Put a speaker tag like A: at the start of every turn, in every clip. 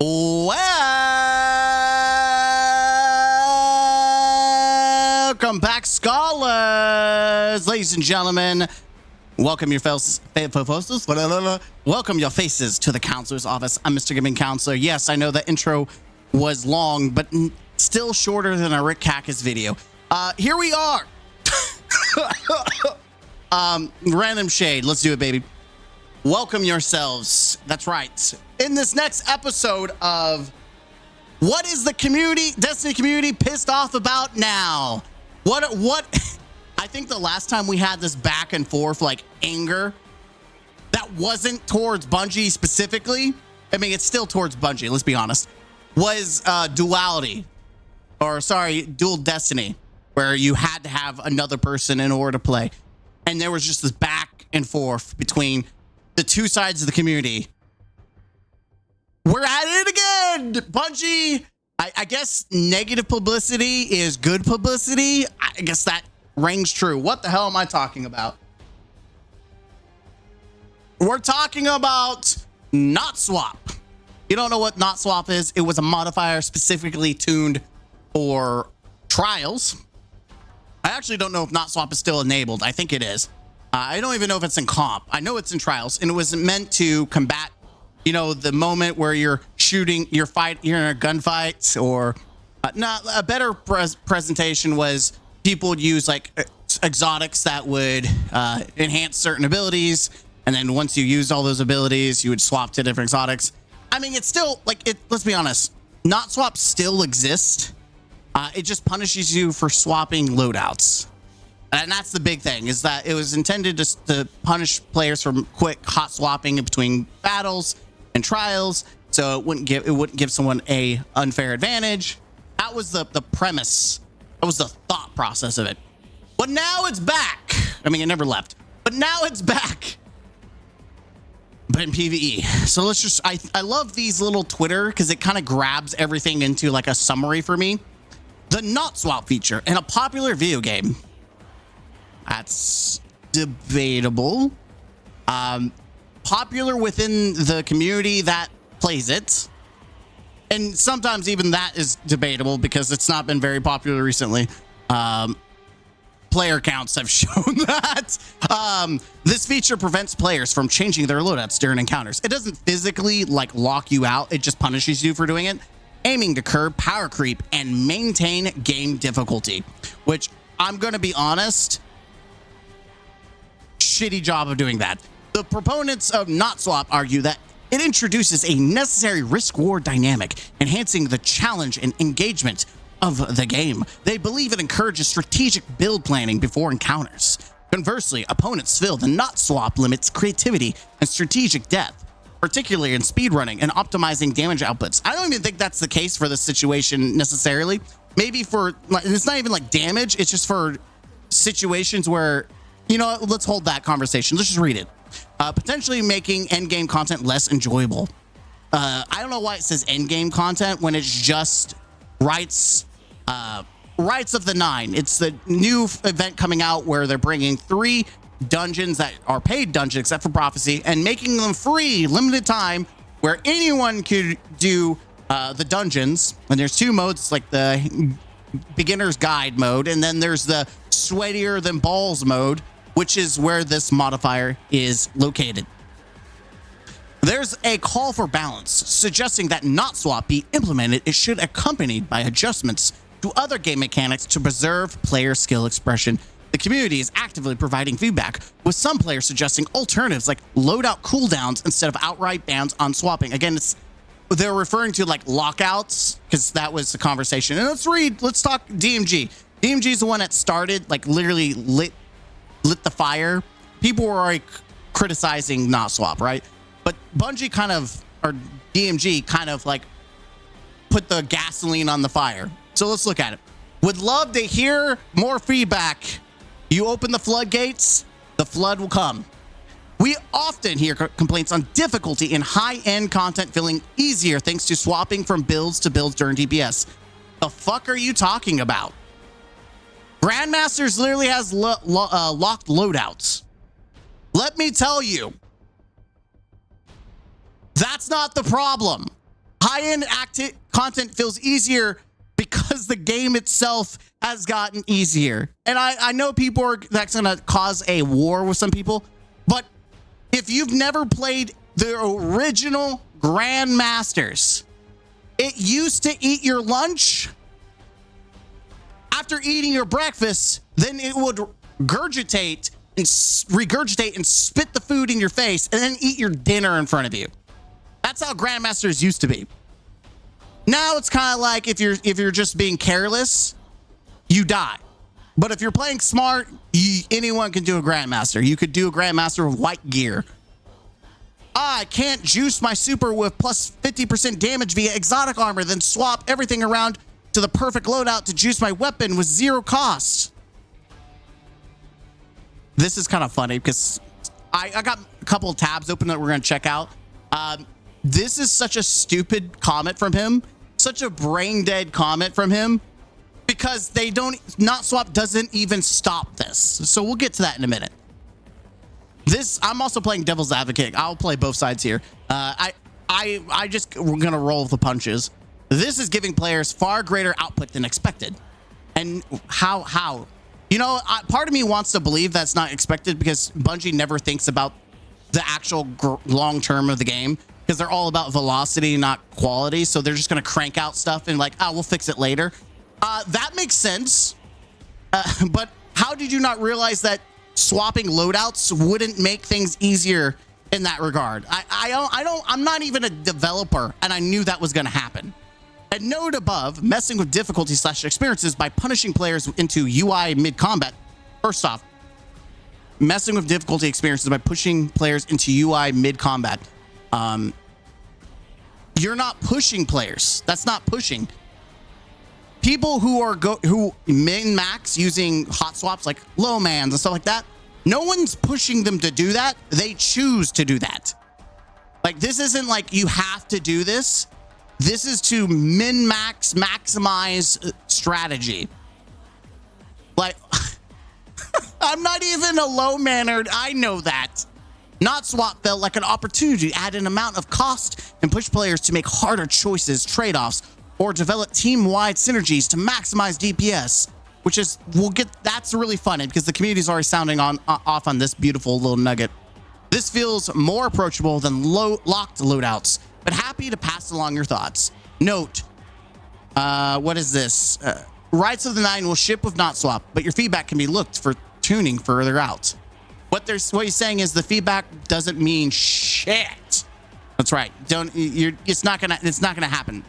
A: Welcome back, scholars, ladies and gentlemen. Welcome your faces. Welcome your faces to the counselor's office. I'm Mr. Gaming Counselor. Yes, I know the intro was long, but still shorter than a Rick Cackus video. Here we are. Random shade. Let's do it, baby. Welcome yourselves. That's right. In this next episode of what is the community, Destiny community, pissed off about now? What I think the last time we had this back and forth, like anger, that wasn't towards Bungie specifically. I mean, it's still towards Bungie, let's be honest, was duality, or sorry, dual destiny, where you had to have another person in order to play. And there was just this back and forth between the two sides of the community. We're at it again. Bungie, I guess negative publicity is good publicity. I guess that rings true. What the hell am I talking about? We're talking about NOTSWAP. You don't know what NOTSWAP is? It was a modifier specifically tuned for trials. I actually don't know if NOTSWAP is still enabled. I think it is. I don't even know if it's in comp. I know it's in trials, and it was meant to combat, you know, the moment where you're shooting, you're in a gunfight, or not. A better presentation was people would use like exotics that would enhance certain abilities, and then once you used all those abilities, you would swap to different exotics. I mean, it's still like it. Let's be honest, NOTSWAP still exists. It just punishes you for swapping loadouts. And that's the big thing, is that it was intended to punish players from quick hot swapping in between battles and trials, so it wouldn't give someone a unfair advantage. That was the premise. That was the thought process of it. But now it's back. I mean, it never left, but now it's back. But in PvE. So let's just, I love these little Twitter because it kind of grabs everything into like a summary for me. The NOTSWAP feature in a popular video game. That's debatable. Popular within the community that plays it. And sometimes even that is debatable because it's not been very popular recently. Player counts have shown that. This feature prevents players from changing their loadouts during encounters. It doesn't physically like lock you out. It just punishes you for doing it, aiming to curb power creep and maintain game difficulty, which I'm going to be honest, shitty job of doing that. The proponents of NOTSWAP argue that it introduces a necessary risk-reward dynamic, enhancing the challenge and engagement of the game. They believe it encourages strategic build planning before encounters. Conversely, opponents feel the NOTSWAP limits creativity and strategic depth, particularly in speedrunning and optimizing damage outputs. I don't even think that's the case for this situation necessarily. Maybe for, it's not even like damage, it's just for situations where, you know, let's hold that conversation. Let's just read it. Potentially making endgame content less enjoyable. I don't know why it says endgame content when it's just rights of the 9. It's the new event coming out where they're bringing 3 dungeons that are paid dungeons except for prophecy and making them free limited time where anyone could do the dungeons. And there's 2 modes, like the beginner's guide mode, and then there's the sweatier than balls mode, which is where this modifier is located. There's a call for balance, suggesting that NOTSWAP be implemented. It should accompanied by adjustments to other game mechanics to preserve player skill expression. The community is actively providing feedback, with some players suggesting alternatives like loadout cooldowns instead of outright bans on swapping. Again, they're referring to like lockouts because that was the conversation. And let's talk DMG. DMG is the one that started, like literally lit the fire. People were like criticizing NOTSWAP, right? But Bungie kind of, or DMG kind of like put the gasoline on the fire. So let's look at it. Would love to hear more feedback. You open the floodgates, the flood will come. We often hear complaints on difficulty in high-end content feeling easier thanks to swapping from builds to builds during DPS. The fuck are you talking about? Grandmasters literally has locked loadouts. Let me tell you, that's not the problem. high-end content feels easier because the game itself has gotten easier. And I know that's going to cause a war with some people, but if you've never played the original Grandmasters, it used to eat your lunch. After eating your breakfast, then it would regurgitate and spit the food in your face and then eat your dinner in front of you. That's how Grandmasters used to be. Now it's kind of like if you're just being careless, you die. But if you're playing smart, anyone can do a Grandmaster. You could do a Grandmaster with white gear. I can't juice my super with plus 50% damage via exotic armor, then swap everything around to the perfect loadout to juice my weapon with 0 cost. This is kind of funny because I got a couple of tabs open that we're going to check out. This is such a stupid comment from him, such a brain dead comment from him, because NOTSWAP doesn't even stop this. So we'll get to that in a minute. I'm also playing devil's advocate. I'll play both sides here. We're gonna roll with the punches. This is giving players far greater output than expected. And how? You know, part of me wants to believe that's not expected because Bungie never thinks about the actual long term of the game, because they're all about velocity, not quality. So they're just gonna crank out stuff and like, oh, we'll fix it later. That makes sense. But how did you not realize that swapping loadouts wouldn't make things easier in that regard? I'm not even a developer, and I knew that was going to happen. At note above, messing with difficulty / experiences by punishing players into UI mid-combat. First off, messing with difficulty experiences by pushing players into UI mid-combat. You're not pushing players. That's not pushing. People who min-max using hot swaps like low mans and stuff like that, no one's pushing them to do that. They choose to do that. Like, this isn't like you have to do this. This is to min-max, maximize strategy. Like, I'm not even a low mannered. I know that. NOTSWAP felt like an opportunity to add an amount of cost and push players to make harder choices, trade-offs, or develop team-wide synergies to maximize DPS, which is, that's really fun because the community is already sounding off on this beautiful little nugget. This feels more approachable than locked loadouts, but happy to pass along your thoughts. Note, what is this? Rights of the Nine will ship with NOTSWAP, but your feedback can be looked for tuning further out. What he's saying is the feedback doesn't mean shit. That's right. It's not gonna happen.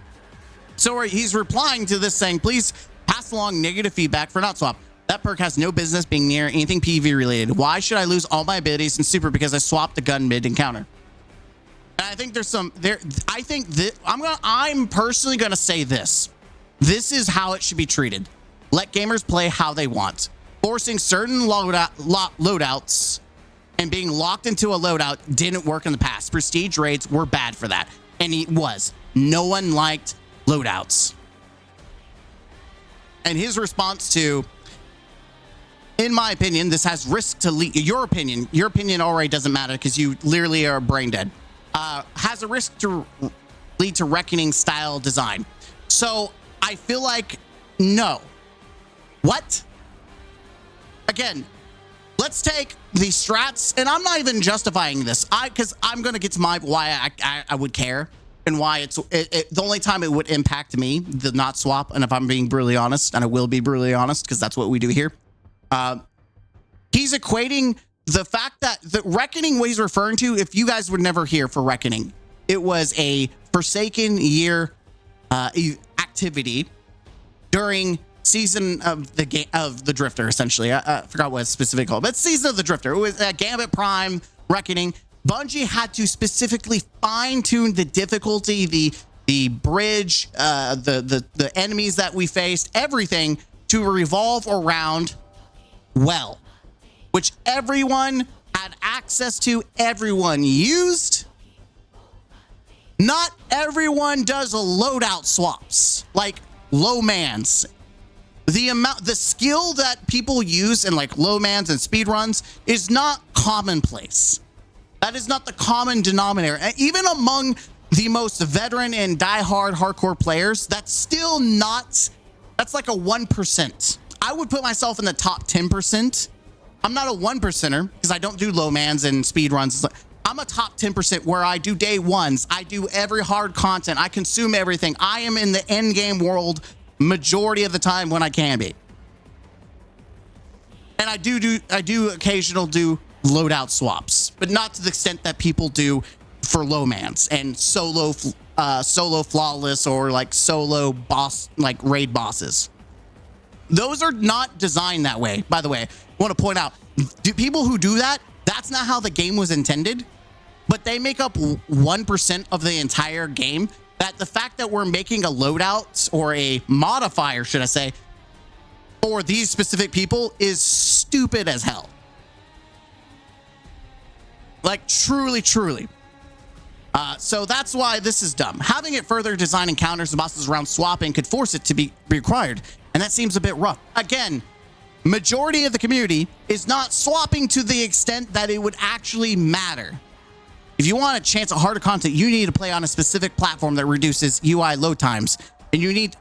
A: So he's replying to this saying, please pass along negative feedback for NOTSWAP. That perk has no business being near anything PvE related. Why should I lose all my abilities in super because I swapped the gun mid encounter? And I think I'm personally gonna say this. This is how it should be treated. Let gamers play how they want. Forcing certain loadouts and being locked into a loadout didn't work in the past. Prestige raids were bad for that. And it was. No one liked loadouts. And his response to, in my opinion, this has risk to lead. Your opinion already doesn't matter because you literally are brain dead. Has a risk to lead to reckoning style design. So I feel like no. What? Again, let's take the strats, and I'm not even justifying this. Because I'm gonna get to why I would care. And why the only time it would impact me, the NOTSWAP, and if I'm being brutally honest, and I will be brutally honest because that's what we do here, he's equating the fact that the Reckoning, what he's referring to, if you guys were never here for Reckoning, it was a Forsaken year activity during season of the game of the Drifter, essentially. I forgot what it's specifically called, but season of the Drifter. It was Gambit Prime Reckoning. Bungie had to specifically fine-tune the difficulty, the bridge, the enemies that we faced, everything to revolve around well, which everyone had access to, everyone used. Not everyone does loadout swaps like low mans. The skill that people use in like low mans and speed runs is not commonplace. That is not the common denominator. And even among the most veteran and diehard hardcore players, that's still not, that's like a 1%. I would put myself in the top 10%. I'm not a 1%er because I don't do low mans and speed runs. I'm a top 10% where I do day ones. I do every hard content. I consume everything. I am in the end game world majority of the time when I can be. And I do occasional do loadout swaps, but not to the extent that people do for low mans and solo flawless or like solo boss, like raid bosses. Those are not designed that way. By the way, I want to point out, people who do that, that's not how the game was intended, but they make up 1% of the entire game. That the fact that we're making a loadout or a modifier, should I say, for these specific people is stupid as hell. Like truly. So that's why this is dumb. Having it further design encounters and bosses around swapping could force it to be required, and that seems a bit rough. Again, majority of the community is not swapping to the extent that it would actually matter. If you want a chance at harder content, you need to play on a specific platform that reduces UI load times, and you need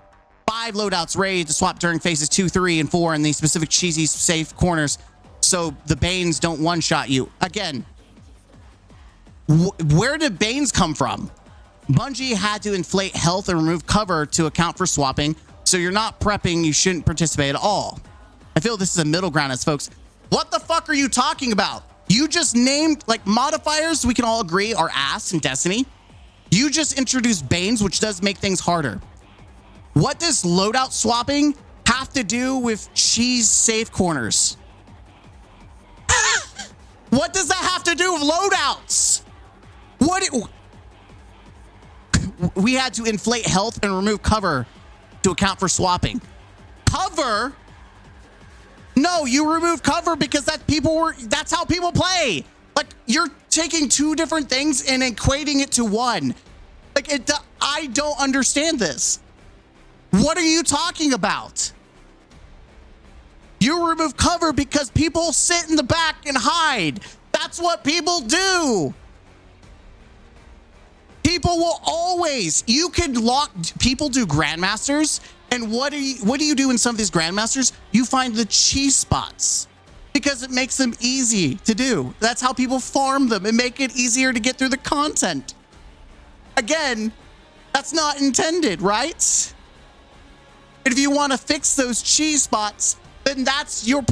A: 5 loadouts ready to swap during phases 2, 3, and 4 in these specific cheesy safe corners, so the Banes don't one-shot you. Again, where did Banes come from? Bungie had to inflate health and remove cover to account for swapping, so you're not prepping, you shouldn't participate at all. I feel this is a middle ground as folks. What the fuck are you talking about? You just named, like, modifiers we can all agree are ass in Destiny. You just introduced Banes, which does make things harder. What does loadout swapping have to do with cheese safe corners? What does that have to do with loadouts? We had to inflate health and remove cover to account for swapping. Cover? No, you remove cover because that's how people play. Like, you're taking 2 different things and equating it to one. Like, I don't understand this. What are you talking about? You remove cover because people sit in the back and hide. That's what people do. People will always, you can lock, people do grandmasters, and what do you do in some of these grandmasters? You find the cheese spots because it makes them easy to do. That's how people farm them and make it easier to get through the content. Again, that's not intended, right? And if you want to fix those cheese spots, then that's your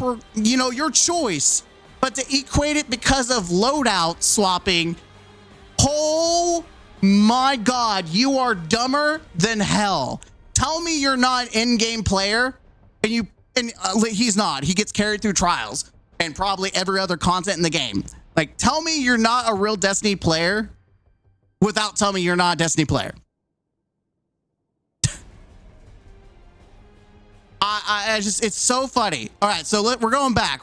A: choice. But to equate it because of loadout swapping, oh my God, you are dumber than hell. Tell me you're not an in-game player, and he's not. He gets carried through trials and probably every other content in the game. Like, tell me you're not a real Destiny player without telling me you're not a Destiny player. It's so funny. All right, so we're going back.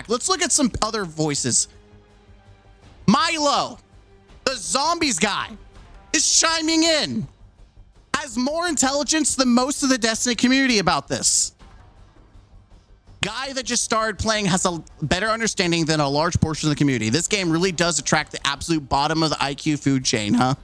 A: Let's look at some other voices. Milo, the zombies guy, is chiming in. Has more intelligence than most of the Destiny community about this. Guy that just started playing has a better understanding than a large portion of the community. This game really does attract the absolute bottom of the IQ food chain, huh?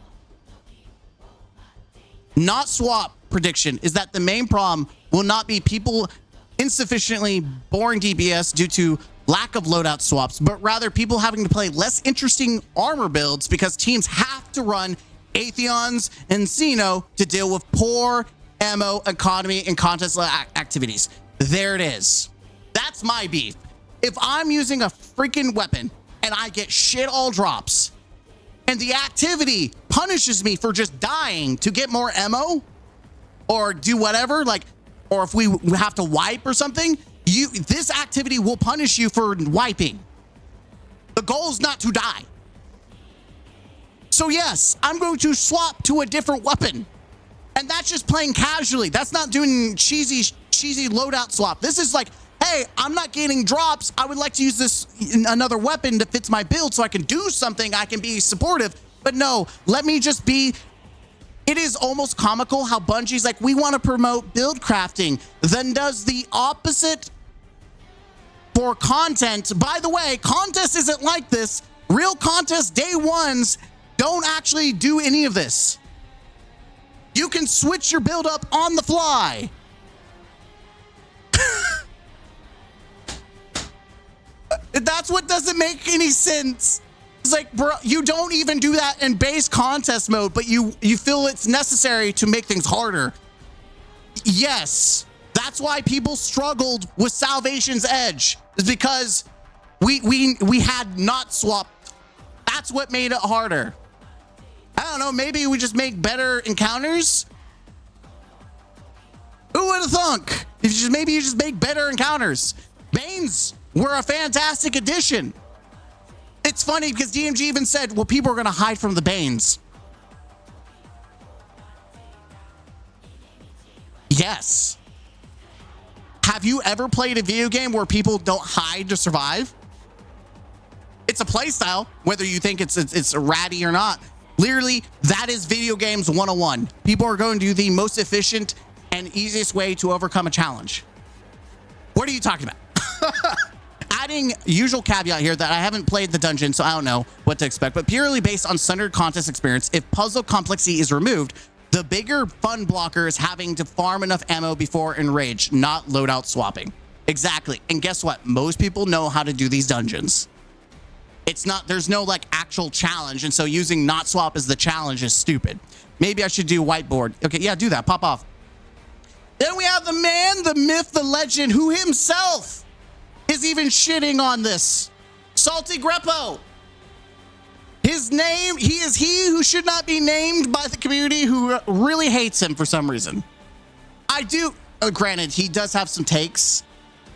A: NOTSWAP prediction is that the main problem will not be people insufficiently boring DPS due to lack of loadout swaps, but rather people having to play less interesting armor builds because teams have to run Atheons and Xeno to deal with poor ammo economy and contest activities. There it is. That's my beef. If I'm using a freaking weapon and I get shit all drops and the activity punishes me for just dying to get more ammo or do whatever, like, or if we have to wipe or something, this activity will punish you for wiping. The goal is not to die. So yes, I'm going to swap to a different weapon. And that's just playing casually. That's not doing cheesy loadout swap. This is like, hey, I'm not getting drops. I would like to use this another weapon that fits my build so I can do something. I can be supportive. But no, let me just be. It is almost comical how Bungie's like, we want to promote build crafting, then does the opposite for content. By the way, contest isn't like this. Real contests, day ones, don't actually do any of this. You can switch your build up on the fly. That's what doesn't make any sense. It's like, bro, you don't even do that in base contest mode, but you feel it's necessary to make things harder. Yes, that's why people struggled with Salvation's Edge, is because we had NOTSWAP. That's what made it harder. I don't know, maybe we just make better encounters? Who would have thunk? Maybe you just make better encounters. Banes were a fantastic addition. It's funny because DMG even said, well, people are going to hide from the Banes. Yes. Have you ever played a video game where people don't hide to survive? It's a play style, whether you think it's ratty or not. Literally, that is video games 101. People are going to do the most efficient and easiest way to overcome a challenge. What are you talking about? Adding usual caveat here that I haven't played the dungeon, so I don't know what to expect, but purely based on standard contest experience, if puzzle complexity is removed, the bigger fun blocker is having to farm enough ammo before Enraged, not loadout swapping. Exactly. And guess what? Most people know how to do these dungeons. It's not, there's no like actual challenge, and so using NOTSWAP as the challenge is stupid. Maybe I should do whiteboard. Okay, yeah, do that. Pop off. Then we have the man, the myth, the legend, who himself is even shitting on this. Salty Greppo. His name, he who should not be named by the community, who really hates him for some reason. I do, granted, he does have some takes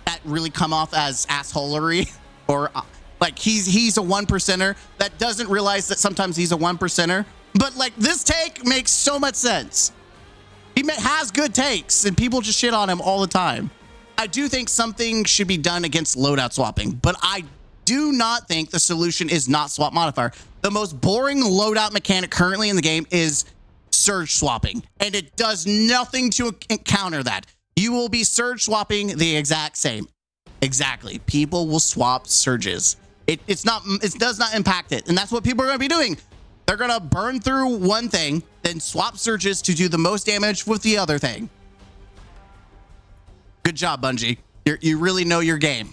A: that really come off as assholery, or like he's a 1%er that doesn't realize that sometimes he's a 1%er. But like this take makes so much sense. He has good takes and people just shit on him all the time. I do think something should be done against loadout swapping, but I do not think the solution is NOTSWAP modifier. The most boring loadout mechanic currently in the game is surge swapping, and it does nothing to counter that. You will be surge swapping the exact same. Exactly. People will swap surges. It does not impact it, and that's what people are going to be doing. They're going to burn through one thing, then swap surges to do the most damage with the other thing. Good job, Bungie. You really know your game.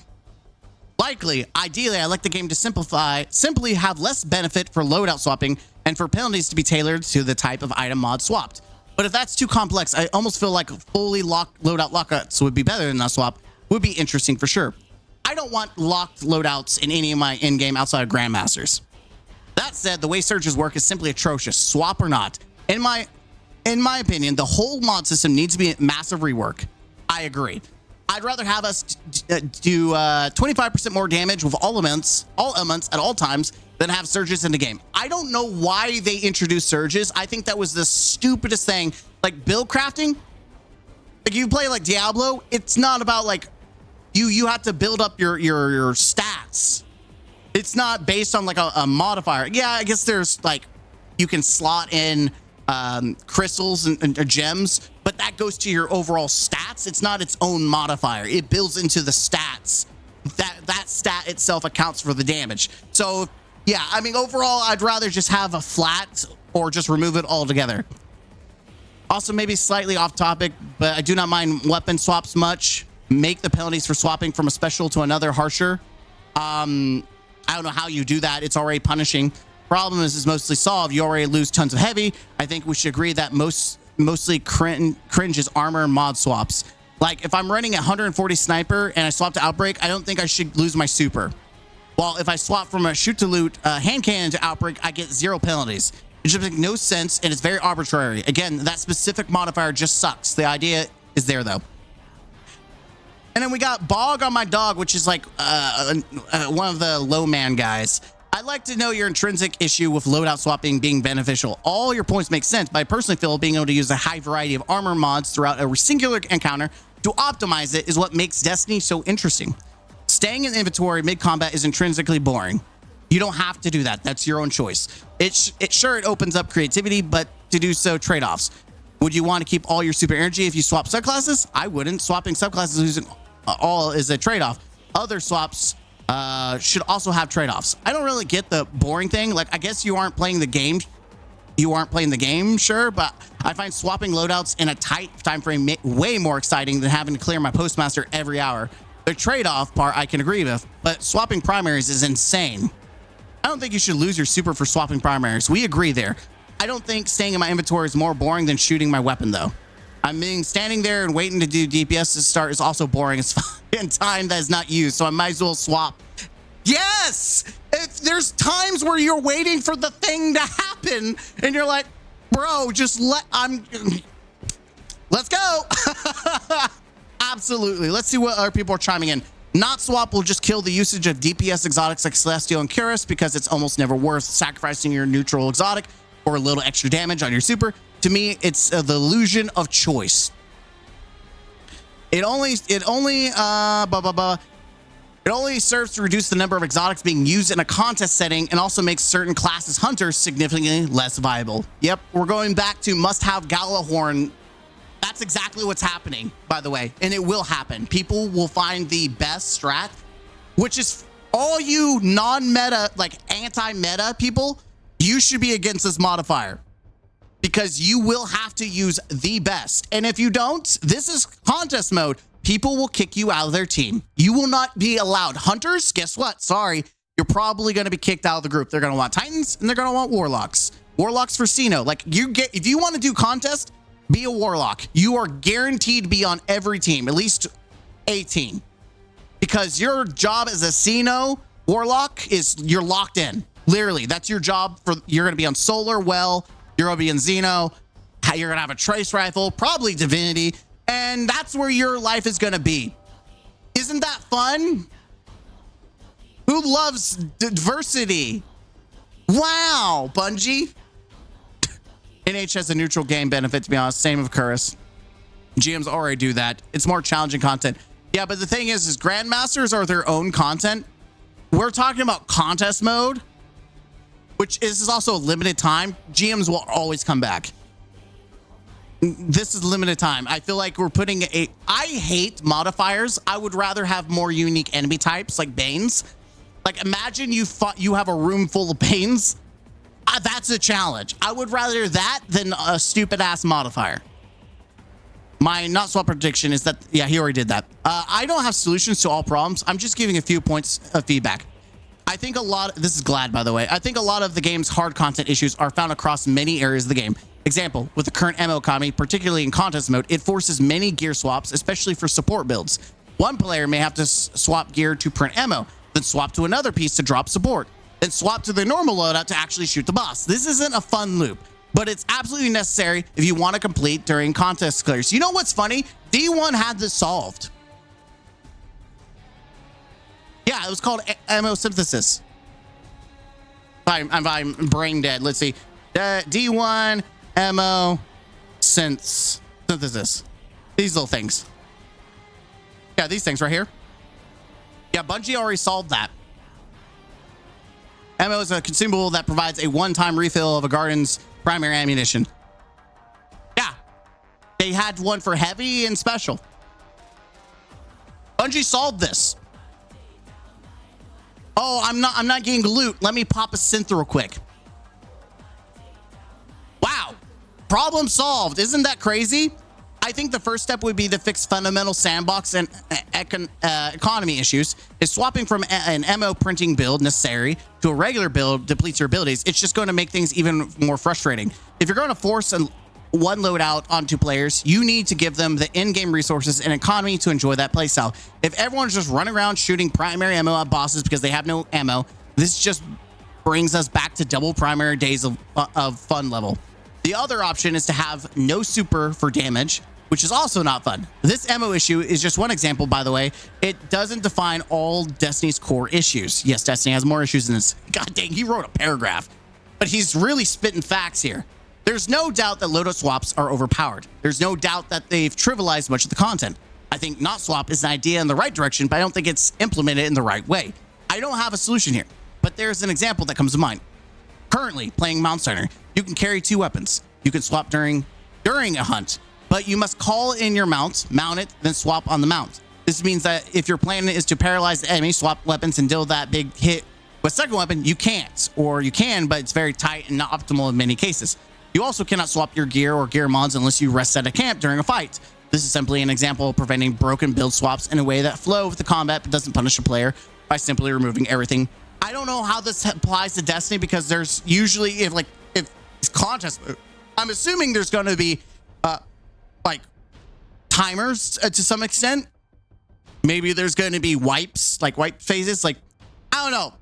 A: Likely, ideally, I like the game to simply have less benefit for loadout swapping and for penalties to be tailored to the type of item mod swapped. But if that's too complex, I almost feel like fully locked loadout lockouts would be better than NOTSWAP. Would be interesting for sure. I don't want locked loadouts in any of my in-game outside of Grandmasters. That said, the way surges work is simply atrocious, swap or not. In my opinion, the whole mod system needs to be a massive rework. I agree. I'd rather have us do 25% more damage with all elements at all times than have surges in the game. I don't know why they introduced surges. I think that was the stupidest thing. Like build crafting, like you play like Diablo, it's not about like you have to build up your stats. It's not based on like a modifier. Yeah, I guess there's like you can slot in crystals and gems, but that goes to your overall stats. It's not its own modifier. It builds into the stats. That stat itself accounts for the damage. So yeah, I mean, overall, I'd rather just have a flat or just remove it altogether. Also, maybe slightly off topic, but I do not mind weapon swaps much. Make the penalties for swapping from a special to another harsher. I don't know how you do that. It's already punishing. Problem is mostly solved. You already lose tons of heavy. I think we should agree that mostly cringe is armor and mod swaps. Like if I'm running a 140 sniper and I swap to outbreak, I don't think I should lose my super. While if I swap from a shoot to loot hand cannon to outbreak, I get 0 penalties. It just makes no sense and it's very arbitrary. Again, that specific modifier just sucks. The idea is there though. And then we got Bog on my dog, which is like one of the low man guys. I'd like to know your intrinsic issue with loadout swapping being beneficial. All your points make sense, but I personally feel being able to use a high variety of armor mods throughout a singular encounter to optimize it is what makes Destiny so interesting. Staying in inventory mid-combat is intrinsically boring. You don't have to do that. That's your own choice. Sure, it opens up creativity, but to do so, trade-offs. Would you want to keep all your super energy if you swap subclasses? I wouldn't. Swapping subclasses using all is a trade-off. Other swaps should also have trade-offs. I don't really get the boring thing. Like, I guess you aren't playing the game. You aren't playing the game, sure, but I find swapping loadouts in a tight time frame way more exciting than having to clear my postmaster every hour. The trade-off part I can agree with, but swapping primaries is insane. I don't think you should lose your super for swapping primaries. We agree there. I don't think staying in my inventory is more boring than shooting my weapon, though. I mean, standing there and waiting to do DPS to start is also boring as fuck in time that is not used, so I might as well swap. Yes! If there's times where you're waiting for the thing to happen and you're like, bro, just let's go. Absolutely. Let's see what other people are chiming in. NOTSWAP will just kill the usage of DPS exotics like Celestial and Cuirass because it's almost never worth sacrificing your neutral exotic or a little extra damage on your super. To me, it's the illusion of choice. It only serves to reduce the number of exotics being used in a contest setting and also makes certain classes hunters significantly less viable. Yep, we're going back to must-have Galahorn. That's exactly what's happening, by the way, and it will happen. People will find the best strat, which is all you non-meta, like anti-meta people, you should be against this modifier because you will have to use the best. And if you don't, this is contest mode. People will kick you out of their team. You will not be allowed. Hunters, guess what? Sorry, you're probably going to be kicked out of the group. They're going to want Titans and they're going to want Warlocks. Warlocks for Sino. Like if you want to do contest, be a Warlock. You are guaranteed to be on every team, at least a team, because your job as a Sino Warlock is you're locked in. Literally, that's your job. You're going to be on Solar, Well, you're going to be in Xeno. You're going to have a Trace Rifle, probably Divinity, and that's where your life is going to be. Isn't that fun? Who loves diversity? Wow, Bungie. NH has a neutral game benefit, to be honest. Same with Cuirass. GMs already do that. It's more challenging content. Yeah, but the thing is Grandmasters are their own content. We're talking about contest mode, which is also a limited time. GMs will always come back. This is limited time. I feel like we're putting I hate modifiers. I would rather have more unique enemy types like Banes. Like imagine you have a room full of Banes. That's a challenge. I would rather that than a stupid ass modifier. My NOTSWAP prediction is that, yeah, he already did that. I don't have solutions to all problems. I'm just giving a few points of feedback. I think this is Glad, by the way. I think a lot of the game's hard content issues are found across many areas of the game. Example, with the current ammo economy, particularly in contest mode, it forces many gear swaps, especially for support builds. One player may have to swap gear to print ammo, then swap to another piece to drop support, then swap to the normal loadout to actually shoot the boss. This isn't a fun loop, but it's absolutely necessary if you want to complete during contest clears. You know what's funny? D1 had this solved. Yeah, it was called ammo synthesis. I'm brain dead. Let's see. D1 ammo synthesis. These little things. Yeah, these things right here. Yeah, Bungie already solved that. Ammo is a consumable that provides a one-time refill of a garden's primary ammunition. Yeah, they had one for heavy and special. Bungie solved this. Oh, I'm not getting loot. Let me pop a synth real quick. Wow, problem solved. Isn't that crazy? I think the first step would be to fix fundamental sandbox and economy issues. Is swapping from an ammo printing build necessary to a regular build depletes your abilities. It's just going to make things even more frustrating. If you're going to force one loadout onto players, you need to give them the in-game resources and economy to enjoy that playstyle. If everyone's just running around shooting primary ammo at bosses because they have no ammo, this just brings us back to double primary days of fun level. The other option is to have no super for damage, which is also not fun. This ammo issue is just one example, by the way. It doesn't define all Destiny's core issues. Yes, Destiny has more issues than this. God dang, he wrote a paragraph, but he's really spitting facts here. There's no doubt that loadout swaps are overpowered. There's no doubt that they've trivialized much of the content. I think NOTSWAP is an idea in the right direction, but I don't think it's implemented in the right way. I don't have a solution here, but there's an example that comes to mind. Currently playing Mount Center, you can carry 2 weapons. You can swap during a hunt, but you must call in your mount it, then swap on the mount. This means that if your plan is to paralyze the enemy, swap weapons and deal that big hit with second weapon, you can't, or you can, but it's very tight and not optimal in many cases. You also cannot swap your gear or gear mods unless you rest at a camp during a fight. This is simply an example of preventing broken build swaps in a way that flow with the combat but doesn't punish a player by simply removing everything. I don't know how this applies to Destiny, because there's usually, if it's contest, I'm assuming there's going to be like timers to some extent. Maybe there's going to be wipes, like wipe phases. Like, I don't know.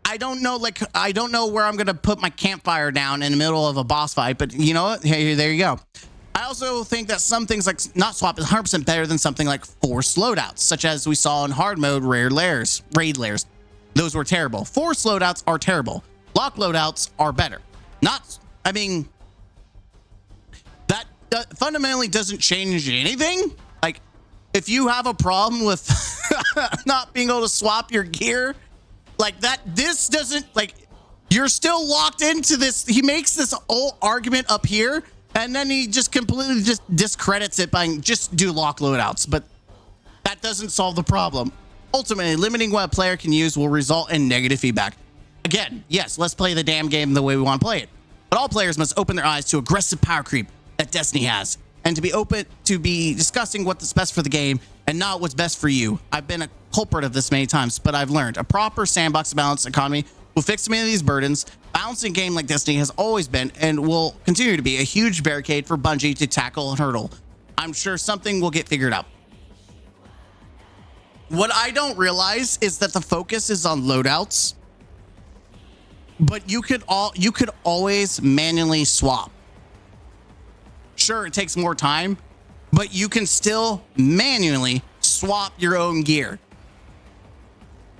A: I don't know where I'm going to put my campfire down in the middle of a boss fight, but you know what? Hey, there you go. I also think that some things like NOTSWAP is 100% better than something like forced loadouts, such as we saw in hard mode raid lairs. Those were terrible. Forced loadouts are terrible. Lock loadouts are better. I mean, that fundamentally doesn't change anything. Like, if you have a problem with not being able to swap your gear, like that, this doesn't, like, you're still locked into this. He makes this whole argument up here, and then he just completely just discredits it by just do lock loadouts. But that doesn't solve the problem. Ultimately, limiting what a player can use will result in negative feedback. Again, yes, let's play the damn game the way we want to play it. But all players must open their eyes to aggressive power creep that Destiny has, and to be open to be discussing what's best for the game and not what's best for you. I've been a culprit of this many times, but I've learned a proper sandbox balance economy will fix many of these burdens. Balancing a game like Destiny has always been and will continue to be a huge barricade for Bungie to tackle and hurdle. I'm sure something will get figured out. What I don't realize is that the focus is on loadouts, but you could always manually swap. Sure, it takes more time, but you can still manually swap your own gear.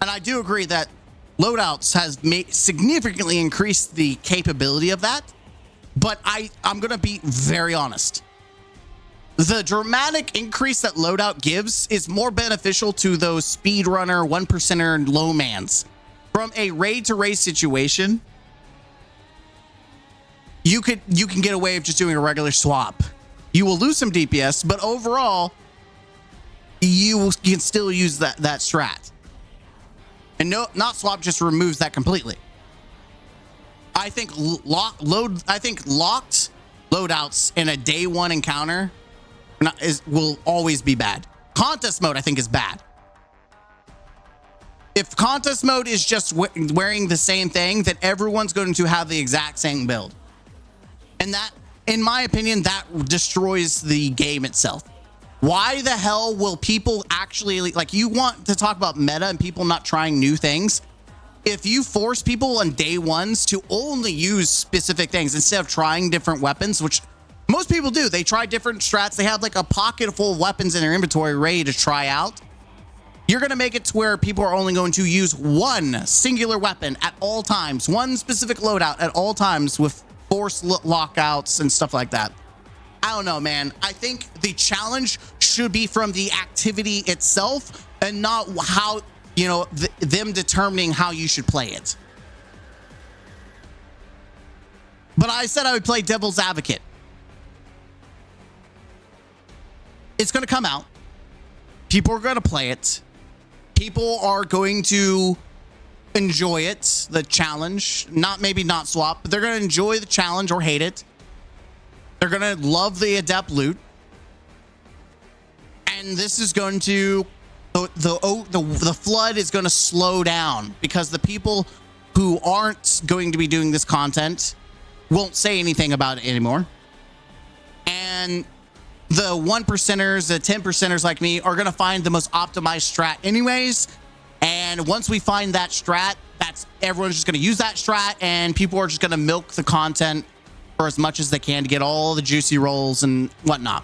A: And I do agree that loadouts has significantly increased the capability of that, but I'm going to be very honest. The dramatic increase that loadout gives is more beneficial to those speedrunner, 1%er, and low mans. From a raid to raid situation, you can get away with just doing a regular swap. You will lose some DPS, but overall, you can still use that strat. And NOTSWAP just removes that completely. I think locked loadouts in a day one encounter will always be bad. Contest mode, I think, is bad. If contest mode is just wearing the same thing, then everyone's going to have the exact same build. And that, in my opinion, that destroys the game itself. Why the hell will people actually, like, you want to talk about meta and people not trying new things? If you force people on day ones to only use specific things instead of trying different weapons, which most people do, they try different strats. They have like a pocket full of weapons in their inventory ready to try out. You're going to make it to where people are only going to use one singular weapon at all times, one specific loadout at all times with forced lockouts and stuff like that. I don't know, man. I think the challenge should be from the activity itself and not how, them determining how you should play it. But I said I would play devil's advocate. It's going to come out. People are going to play it. People are going to enjoy it, the challenge. Maybe not swap, but they're going to enjoy the challenge or hate it. They're going to love the adept loot. And this is going to, the flood is going to slow down because the people who aren't going to be doing this content won't say anything about it anymore. And the 1%ers, the 10%ers like me are going to find the most optimized strat anyways. And once we find that strat, everyone's just going to use that strat, and people are just going to milk the content for as much as they can to get all the juicy rolls and whatnot.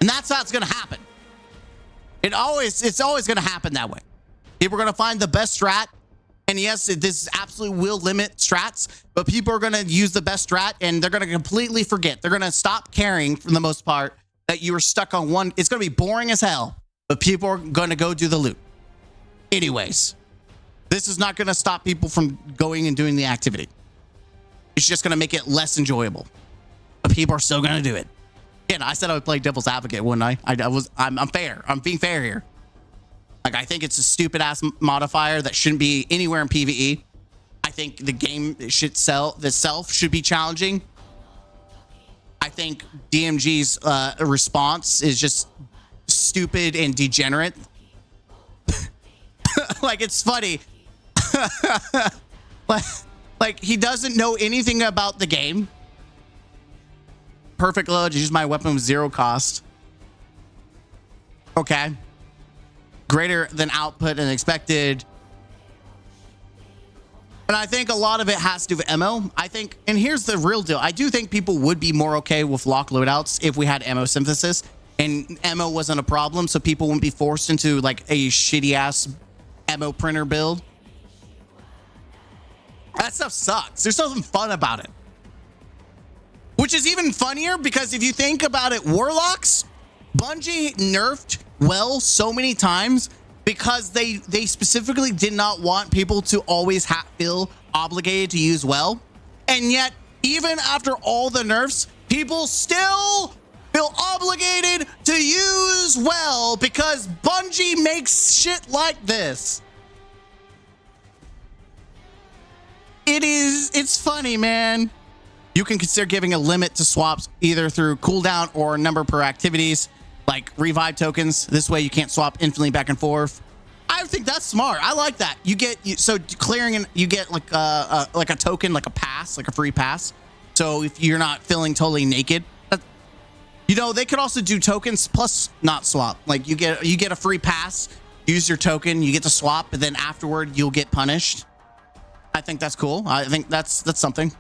A: And that's how it's going to happen. It's always going to happen that way. People are going to find the best strat. And yes, this absolutely will limit strats, but people are going to use the best strat and they're going to completely forget. They're going to stop caring for the most part that you were stuck on one. It's going to be boring as hell, but people are going to go do the loot. Anyways, this is not going to stop people from going and doing the activity. It's just going to make it less enjoyable, but people are still going to do it. Again, I said I would play devil's advocate, wouldn't I? I'm fair. I'm being fair here. Like, I think it's a stupid ass modifier that shouldn't be anywhere in PvE. I think the game itself should be challenging. think DMG's response is just stupid and degenerate. Like, it's funny. Like, he doesn't know anything about the game. Perfect load. Use my weapon with 0 cost. Okay. Greater than output and expected. And I think a lot of it has to do with ammo. I think, and here's the real deal. I do think people would be more okay with lock loadouts if we had ammo synthesis and ammo wasn't a problem. So people wouldn't be forced into like a shitty ass ammo printer build. That stuff sucks. There's nothing fun about it. Which is even funnier because if you think about it, Warlocks, Bungie nerfed well so many times because they specifically did not want people to always feel obligated to use well. And yet, even after all the nerfs, people still feel obligated to use well because Bungie makes shit like this. It's funny, man. You can consider giving a limit to swaps either through cooldown or number per activities, like revive tokens. This way you can't swap infinitely back and forth. I think that's smart. I like that. You get so clearing and you get like a token, like a pass, like a free pass. So if you're not feeling totally naked, you know, they could also do tokens plus not swap. Like you get a free pass, use your token, you get to swap, but then afterward you'll get punished. I think that's cool. I think that's something.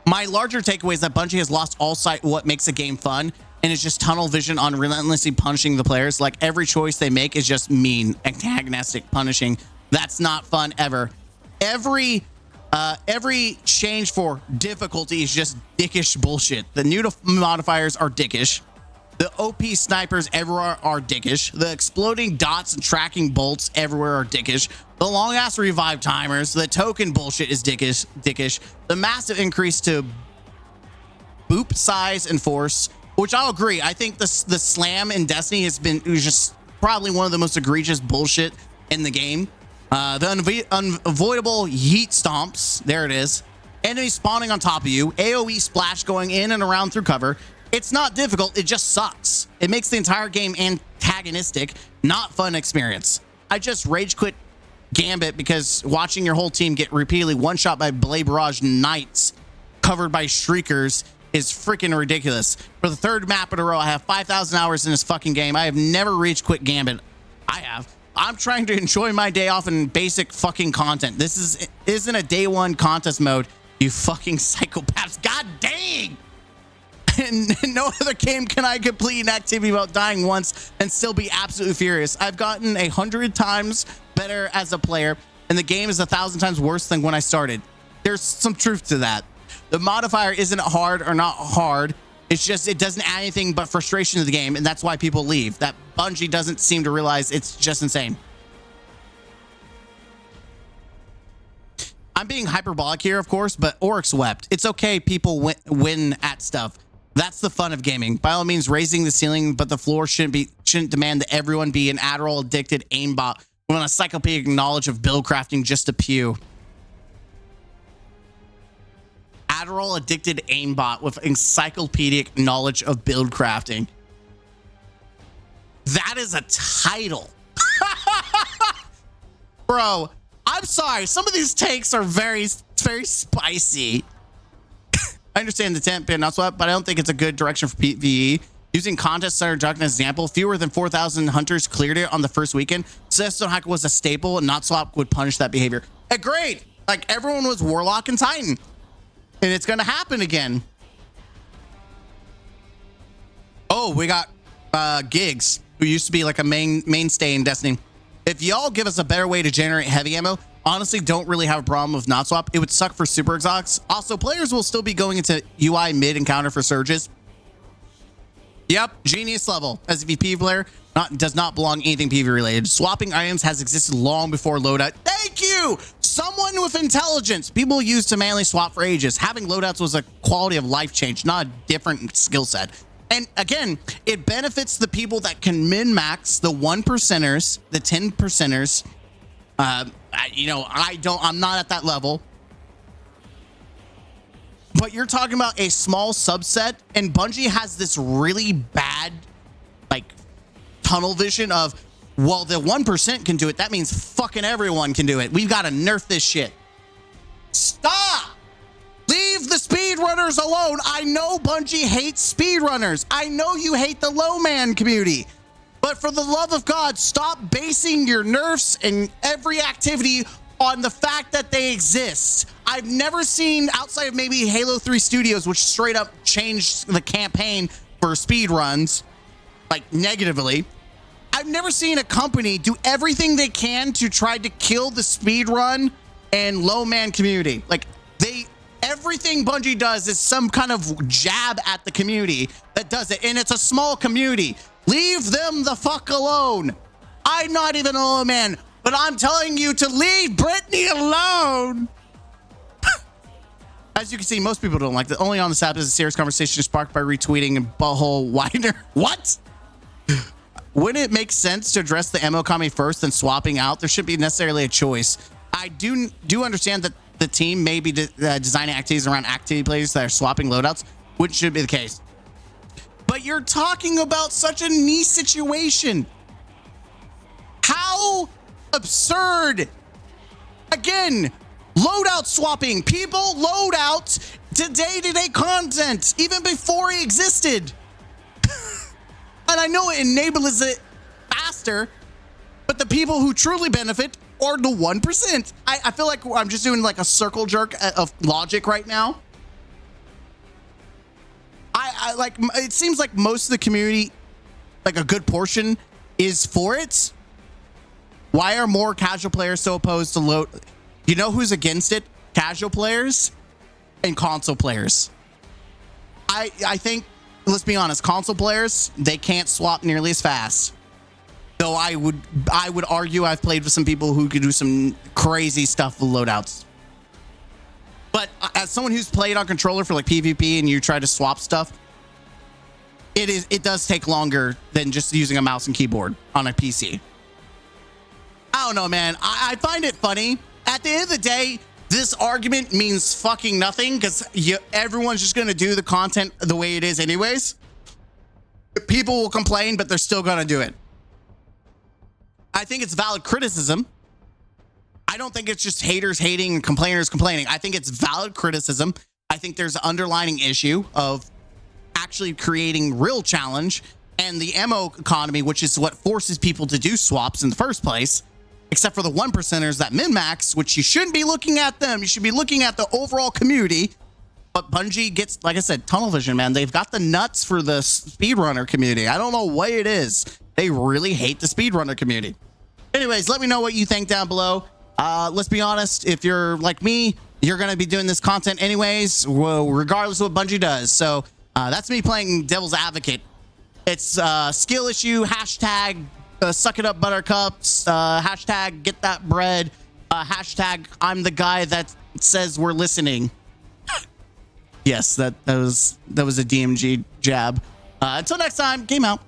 A: My larger takeaway is that Bungie has lost all sight of what makes a game fun, and it's just tunnel vision on relentlessly punishing the players. Like every choice they make is just mean, antagonistic, punishing. That's not fun ever. Every change for difficulty is just dickish bullshit. The new modifiers are dickish. The OP snipers everywhere are dickish. The exploding dots and tracking bolts everywhere are dickish. The long ass revive timers, the token bullshit is dickish. The massive increase to boop size and force, which I'll agree. I think the slam in Destiny was just probably one of the most egregious bullshit in the game. The unavoidable yeet stomps, there it is. Enemies spawning on top of you, AoE splash going in and around through cover. It's not difficult, it just sucks. It makes the entire game antagonistic, not fun experience. I just rage quit Gambit because watching your whole team get repeatedly one-shot by Blade Barrage Knights covered by Shriekers is freaking ridiculous. For the third map in a row, I have 5,000 hours in this fucking game. I have never rage quit Gambit. I have. I'm trying to enjoy my day off in basic fucking content. This isn't a day one contest mode, you fucking psychopaths. God dang! In no other game can I complete an activity without dying once and still be absolutely furious. I've gotten 100 times better as a player, and the game is 1,000 times worse than when I started. There's some truth to that. The modifier isn't hard or not hard. It's just it doesn't add anything but frustration to the game, and that's why people leave. That Bungie doesn't seem to realize it's just insane. I'm being hyperbolic here, of course, but Oryx wept. It's okay, people win at stuff. That's the fun of gaming. By all means, raising the ceiling, but the floor shouldn't demand that everyone be an Adderall addicted aimbot with an encyclopedic knowledge of build crafting just to pew. Adderall addicted aimbot with encyclopedic knowledge of build crafting. That is a title. Bro, I'm sorry. Some of these takes are very, very spicy. I understand the 10-pin NOTSWAP, but I don't think it's a good direction for PvE. Using contest center duck as an example, fewer than 4,000 hunters cleared it on the first weekend. Successful hack was a staple, and NOTSWAP would punish that behavior. Agreed. Like everyone was Warlock and Titan, and it's gonna happen again. Oh, we got Gigs, who used to be like a mainstay in Destiny. If y'all give us a better way to generate heavy ammo, honestly don't really have a problem with NOTSWAP. It would suck for super exotics. Also, players will still be going into UI mid encounter for surges. Yep, genius level. As a VP player, does not belong anything PvE related. Swapping items has existed long before loadout. Thank you! Someone with intelligence. People used to manually swap for ages. Having loadouts was a quality of life change, not a different skill set. And again, it benefits the people that can min-max the 1%ers, the 10%ers. I'm not at that level. But you're talking about a small subset, and Bungie has this really bad, like, tunnel vision of, well, the 1% can do it. That means fucking everyone can do it. We've got to nerf this shit. Stop! Leave the speedrunners alone. I know Bungie hates speedrunners. I know you hate the low man community. But for the love of God, stop basing your nerfs and every activity on the fact that they exist. I've never seen, outside of maybe Halo 3 Studios, which straight up changed the campaign for speedruns, like negatively. I've never seen a company do everything they can to try to kill the speedrun and low man community. Like, everything Bungie does is some kind of jab at the community that does it, and it's a small community. Leave them the fuck alone. I'm not even a low man, but I'm telling you to leave Brittany alone. As you can see, most people don't like that. Only on this app is a serious conversation sparked by retweeting and butthole wider. What? Wouldn't it make sense to address the ammo economy first, then swapping out? There shouldn't be necessarily a choice. I do understand that the team may be designing activities around activity players that are swapping loadouts, which should be the case. But you're talking about such a niche situation. How absurd. Again, loadout swapping. People load out to day-to-day content even before it existed. And I know it enables it faster, but the people who truly benefit are the 1%. I feel like I'm just doing like a circle jerk of logic right now. I like, it seems like most of the community, like a good portion, is for it. Why are more casual players so opposed to load? You know who's against it? Casual players and console players. I think, let's be honest, console players, they can't swap nearly as fast. Though I would argue I've played with some people who could do some crazy stuff with loadouts. But as someone who's played on controller for like PvP and you try to swap stuff, it does take longer than just using a mouse and keyboard on a PC. I don't know, man. I find it funny. At the end of the day, this argument means fucking nothing because everyone's just going to do the content the way it is anyways. People will complain, but they're still going to do it. I think it's valid criticism. I don't think it's just haters hating and complainers complaining. I think it's valid criticism. I think there's an underlining issue of actually creating real challenge and the ammo economy, which is what forces people to do swaps in the first place, except for the 1%ers that min-max, which you shouldn't be looking at them. You should be looking at the overall community. But Bungie gets, like I said, tunnel vision, man. They've got the nuts for the speedrunner community. I don't know what it is. They really hate the speedrunner community. Anyways, let me know what you think down below. Let's be honest. If you're like me, you're going to be doing this content anyways, well, regardless of what Bungie does. So that's me playing devil's advocate. It's a skill issue. Hashtag suck it up, buttercups. Hashtag get that bread. Hashtag I'm the guy that says we're listening. Yes, that was a DMG jab. Until next time, game out.